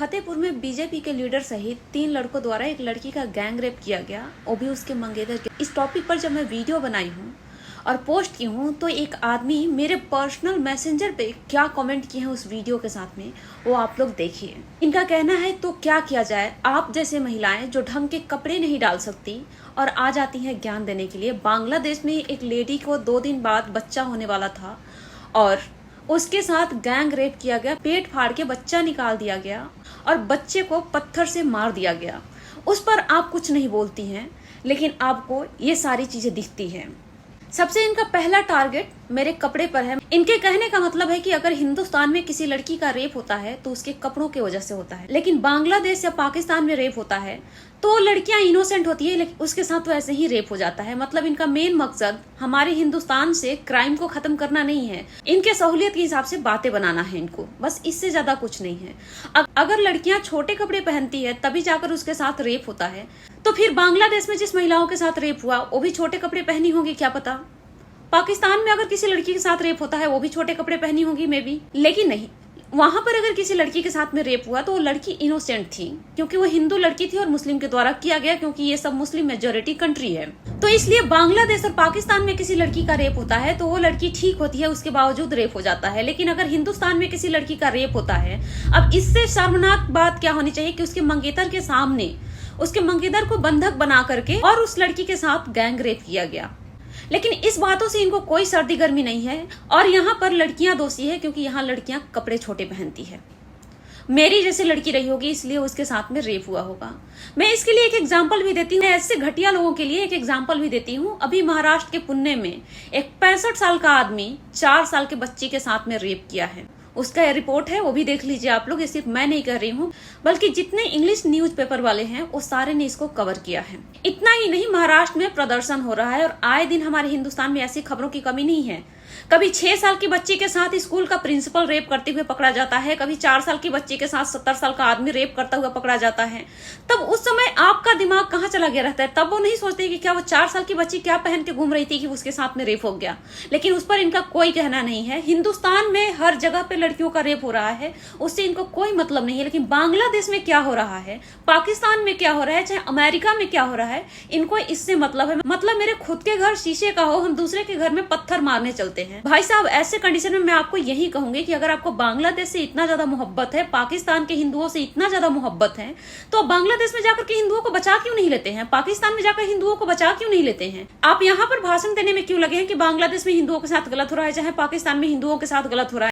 फतेहपुर में बीजेपी के लीडर सहित 3 लड़कों द्वारा एक लड़की का गैंग रेप किया गया, वो भी उसके मंगेतर के। इस टॉपिक पर जब मैं वीडियो बनाई हूँ और पोस्ट की हूँ तो एक आदमी मेरे पर्सनल मैसेंजर पे क्या कमेंट किए हैं उस वीडियो के साथ में, वो आप लोग देखिए। इनका कहना है तो क्या किया जाए, आप जैसे महिलाएं जो ढंग के कपड़े नहीं डाल सकती और आ जाती हैं ज्ञान देने के लिए। बांग्लादेश में एक लेडी को 2 दिन बाद बच्चा होने वाला था और उसके साथ गैंग रेप किया गया, पेट फाड़ के बच्चा निकाल दिया गया और बच्चे को पत्थर से मार दिया गया। उस पर आप कुछ नहीं बोलती हैं, लेकिन आपको ये सारी चीजें दिखती हैं। सबसे इनका पहला टारगेट मेरे कपड़े पर है। इनके कहने का मतलब है कि अगर हिंदुस्तान में किसी लड़की का रेप होता है तो उसके कपड़ों की वजह से होता है, लेकिन बांग्लादेश या पाकिस्तान में रेप होता है तो लड़कियां इनोसेंट होती है, लेकिन उसके साथ तो ऐसे ही रेप हो जाता है। मतलब इनका मेन मकसद हमारे हिंदुस्तान से क्राइम को खत्म करना नहीं है, इनके सहूलियत के हिसाब से बातें बनाना है इनको, बस इससे ज्यादा कुछ नहीं है। अगर लड़कियां छोटे कपड़े पहनती है तभी जाकर उसके साथ रेप होता है, तो फिर बांग्लादेश में जिस महिलाओं के साथ रेप हुआ वो भी छोटे कपड़े पहनी होंगी, क्या पता। पाकिस्तान में अगर किसी लड़की के साथ रेप होता है वो भी छोटे कपड़े पहनी होंगी मे बी, लेकिन नहीं, वहां पर अगर किसी लड़की के साथ में रेप हुआ तो वो लड़की इनोसेंट थी, क्योंकि वो हिंदू लड़की थी और मुस्लिम के द्वारा किया गया, क्योंकि ये सब मुस्लिम मेजोरिटी कंट्री है। तो इसलिए बांग्लादेश और पाकिस्तान में किसी लड़की का रेप होता है तो वो लड़की ठीक होती है, उसके बावजूद रेप हो जाता है। लेकिन अगर हिंदुस्तान में किसी लड़की का रेप होता है, अब इससे शर्मनाक बात क्या होनी चाहिए कि उसके मंगेतर के सामने उसके मंगेतर को बंधक बना करके और उस लड़की के साथ गैंग रेप किया गया। लेकिन इस बातों से इनको कोई सर्दी गर्मी नहीं है और यहाँ पर लड़कियां दोषी है, क्योंकि यहाँ लड़कियां कपड़े छोटे पहनती है। मेरी जैसी लड़की रही होगी इसलिए उसके साथ में रेप हुआ होगा। मैं इसके लिए एक एग्जांपल भी देती हूँ, ऐसे घटिया लोगों के लिए एक एग्जांपल भी देती हूँ। अभी महाराष्ट्र के पुणे में एक 65 साल का आदमी 4 साल के बच्ची के साथ में रेप किया है। उसका रिपोर्ट है, वो भी देख लीजिए आप लोग। ये सिर्फ मैं नहीं कह रही हूँ, बल्कि जितने इंग्लिश न्यूज़पेपर वाले हैं वो सारे ने इसको कवर किया है। इतना ही नहीं, महाराष्ट्र में प्रदर्शन हो रहा है और आए दिन हमारे हिंदुस्तान में ऐसी खबरों की कमी नहीं है। कभी 6 साल की बच्ची के साथ स्कूल का प्रिंसिपल रेप करते हुए पकड़ा जाता है, कभी 4 साल की बच्ची के साथ 70 साल का आदमी रेप करता हुआ पकड़ा जाता है। तब उस समय आपका दिमाग कहाँ चला गया रहता है? तब वो नहीं सोचते कि क्या वो 4 साल की बच्ची क्या पहन के घूम रही थी कि उसके साथ में रेप हो गया, लेकिन उस पर इनका कोई कहना नहीं है। हिंदुस्तान में हर जगह पे लड़कियों का रेप हो रहा है, उससे इनको कोई मतलब नहीं है। लेकिन बांग्लादेश में क्या हो रहा है, पाकिस्तान में क्या हो रहा है, चाहे अमेरिका में क्या हो रहा है, इनको इससे मतलब है। मतलब मेरे खुद के घर शीशे का हो, हम दूसरे के घर में पत्थर मारने चलते हैं। भाई साहब, ऐसे कंडीशन में मैं आपको यही कहूंगी कि अगर आपको बांग्लादेश से इतना ज्यादा मोहब्बत है, पाकिस्तान के हिंदुओं से इतना ज्यादा मोहब्बत है, तो बांग्लादेश में जाकर के हिंदुओं को बचा क्यों नहीं लेते हैं? पाकिस्तान में जाकर हिंदुओं को बचा क्यों नहीं लेते हैं? आप यहाँ पर भाषण देने में क्यों लगे हैं कि बांग्लादेश में हिंदुओं के साथ गलत हो रहा है, चाहे पाकिस्तान में हिंदुओं के साथ गलत हो रहा है?